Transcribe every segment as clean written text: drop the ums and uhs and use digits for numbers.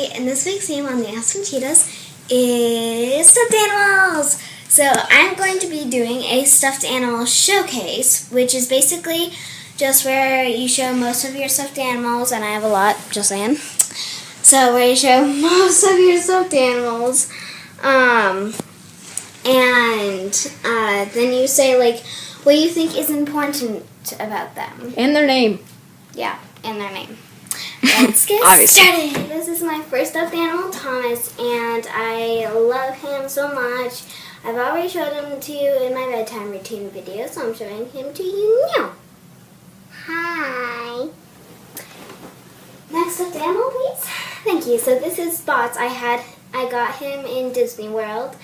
Ashley, and this week's theme on the Aspen Cheetahs is stuffed animals. So I'm going to be doing a stuffed animal showcase, which is basically just where you show most of your stuffed animals, and I have a lot, just saying. So where you show most of your stuffed animals, and then you say like what you think is important about them. And their name. Yeah, and their name. Let's get started. This is my first stuffed animal, Thomas, and I love him so much. I've already showed him to you in my bedtime routine video, so I'm showing him to you now. Hi. Next stuffed animal, please. Thank you. So this is Spots. I got him in Disney World,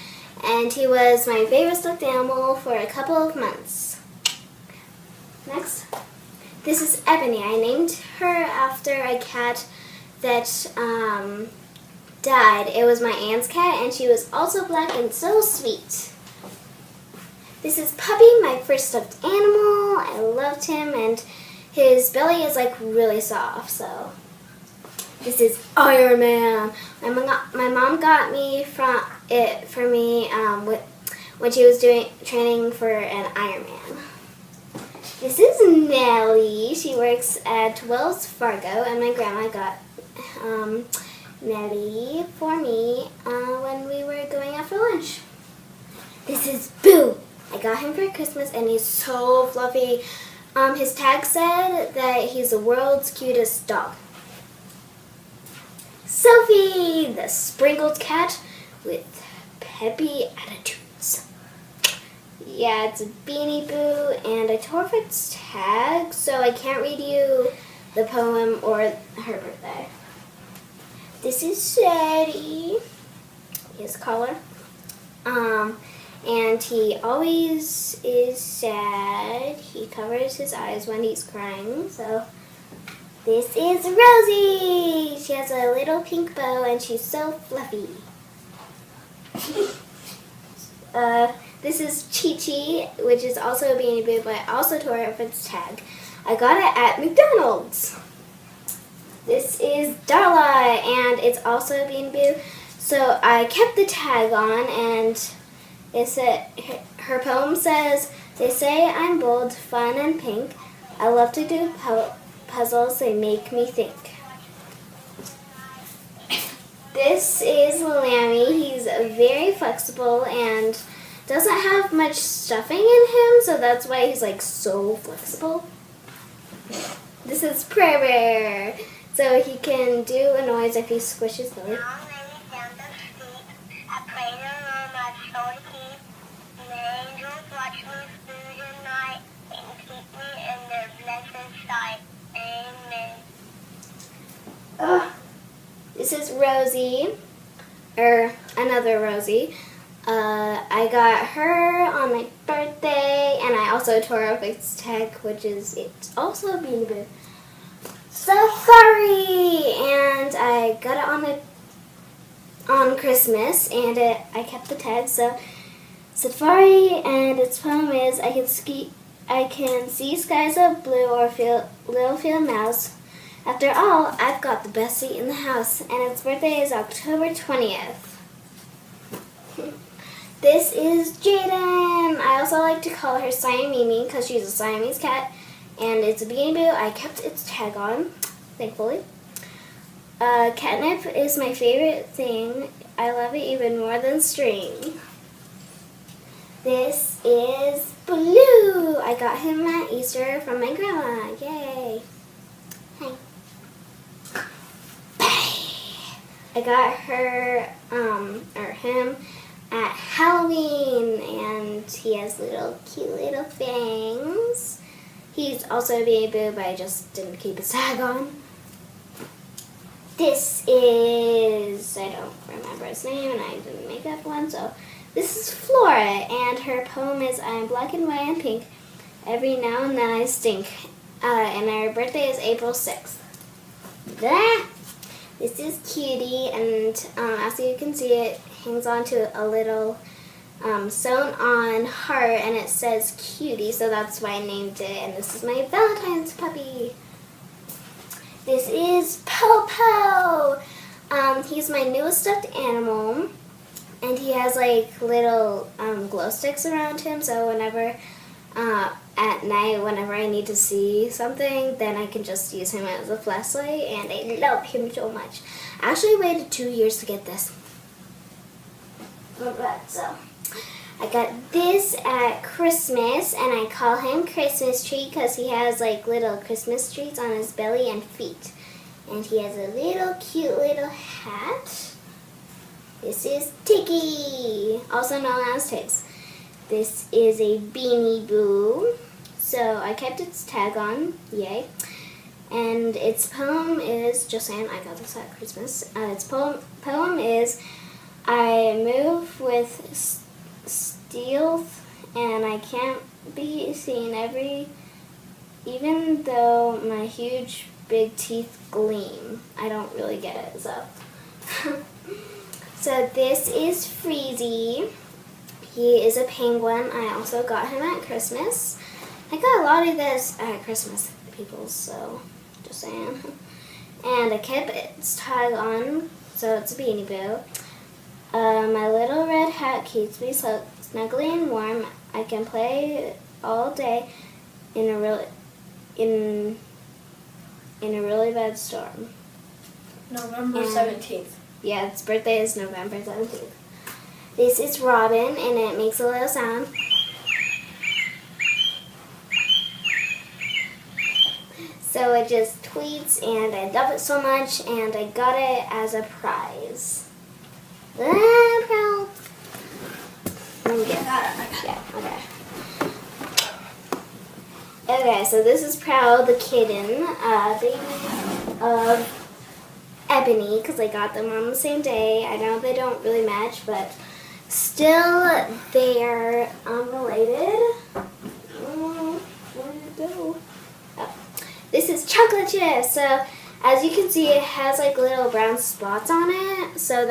and he was my favorite stuffed animal for a couple of months. Next. This is Ebony. I named her after a cat that died. It was my aunt's cat, and she was also black and so sweet. This is Puppy, my first stuffed animal. I loved him, and his belly is like really soft. So this is Iron Man. My mom got me for me when she was doing training for an Iron Man. This is Nellie. She works at Wells Fargo, and my grandma got Nellie for me when we were going out for lunch. This is Boo. I got him for Christmas, and he's so fluffy. His tag said that he's the world's cutest dog. Sophie, the sprinkled cat with peppy attitudes. Yeah, it's a Beanie Boo, and I tore off its tag, so I can't read you the poem or her birthday. This is Sadie, his collar, and he always is sad. He covers his eyes when he's crying, so this is Rosie. She has a little pink bow, and she's so fluffy. This is Chi-Chi, which is also a Beanie Boo, but I also tore off its tag. I got it at McDonald's. This is Darla, and it's also a Beanie Boo. So I kept the tag on, and it said, her poem says, "They say I'm bold, fun, and pink. I love to do puzzles, they make me think." This is Lammy. He's very flexible and doesn't have much stuffing in him, so that's why he's like so flexible. This is Prayer Bear. So he can do a noise if he squishes the lip. This is Rosie, or another Rosie. I got her on my birthday, and I also tore off its tag, it's also a Beanie Boo. Safari, and I got it on Christmas, and I kept the tag. So Safari, and its poem is, I can see skies of blue or feel mouse. After all, I've got the best seat in the house, and its birthday is October 20th. This is Jaden. I also like to call her Siamimi because she's a Siamese cat, and it's a Beanie Boo. I kept its tag on, thankfully. Catnip is my favorite thing. I love it even more than string. This is Blue. I got him at Easter from my grandma. Yay. Hi. I got her, or him, at Halloween, and he has cute little fangs. He's also a Beanie Boo, but I just didn't keep his tag on. This is, I don't remember his name, and I didn't make up one, so this is Flora, and her poem is, I'm black and white and pink. Every now and then I stink. And her birthday is April 6th. This is Cutie, and as you can see, it hangs on to a little sewn on heart, and it says Cutie, so that's why I named it. And this is my Valentine's puppy. This is Popo. He's my newest stuffed animal, and he has like little glow sticks around him, so whenever at night, whenever I need to see something, then I can just use him as a flashlight, and I love him so much. I actually waited 2 years to get this. So I got this at Christmas, and I call him Christmas Tree because he has like little Christmas trees on his belly and feet. And he has a little cute little hat. This is Tiki, also known as Tiggs. This is a Beanie Boo. So I kept its tag on, yay. And its poem is, just saying, I got this at Christmas. Its poem is, I move with stealth and I can't be seen even though my huge big teeth gleam. I don't really get it, so. So this is Freezy. He is a penguin. I also got him at Christmas. I got a lot of this at Christmas, people, so just saying. And I kept its tag on, so it's a Beanie Boo. My little red hat keeps me snuggly and warm. I can play all day in a really bad storm. November 17th. Yeah, its birthday is November 17th. This is Robin, and it makes a little sound. So it just tweets, and I love it so much, and I got it as a prize. I'm proud. Yeah, okay. Okay, so this is Proud, the kitten, baby of Ebony, because I got them on the same day. I know they don't really match, but still they're unrelated. Where did it go? Oh. This is Chocolate Chip. So as you can see, it has like little brown spots on it. So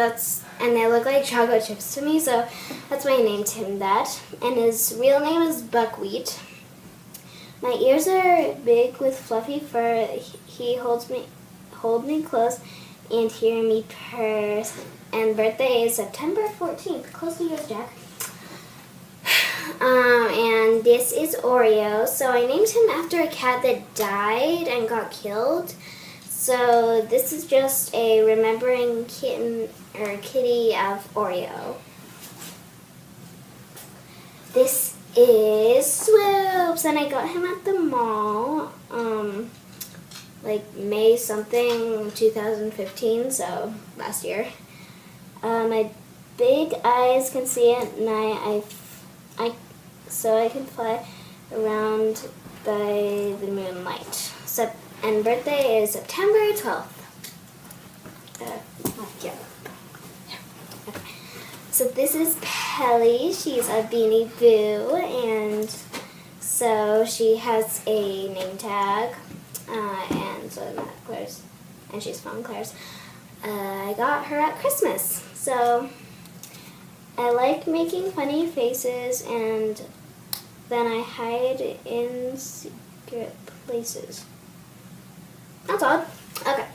and they look like chocolate chips to me. So that's why I named him that. And his real name is Buckwheat. My ears are big with fluffy fur. He holds me close and hear me purr. And birthday is September 14th. Close to yours, Jack. And this is Oreo. So I named him after a cat that died and got killed. So this is just a remembering kitten or kitty of Oreo. This is Swoops, and I got him at the mall, like May something 2015, so last year. My big eyes can see at night. So I can fly around by the moonlight. And birthday is September 12th. Yeah. Okay. So this is Pelly. She's a Beanie Boo, and so she has a name tag, and so I'm at Claire's, and she's from Claire's. I got her at Christmas. So I like making funny faces, and then I hide in secret places. That's odd. Okay.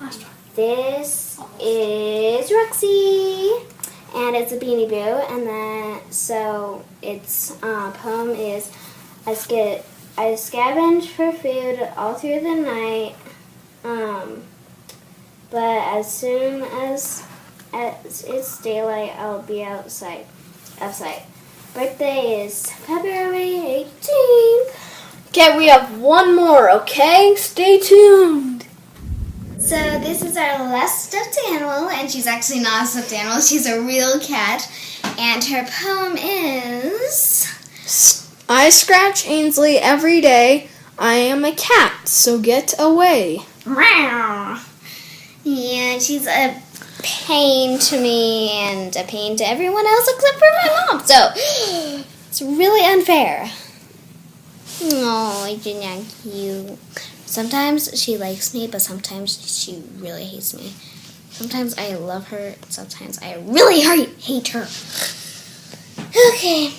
Last one. This is Roxy, and it's a Beanie Boo, and then so its poem is, I scavenge for food all through the night, but as soon as it's daylight, I'll be outside. Birthday is February 18th. Okay, we have one more, okay? Stay tuned. So this is our last stuffed animal, and she's actually not a stuffed animal. She's a real cat, and her poem is... I scratch Ainsley every day. I am a cat, so get away. Meow. Yeah, she's a pain to me and a pain to everyone else except for my mom. So it's really unfair. Oh, isn't that cute? Sometimes she likes me, but sometimes she really hates me. Sometimes I love her, sometimes I really hate her. Okay,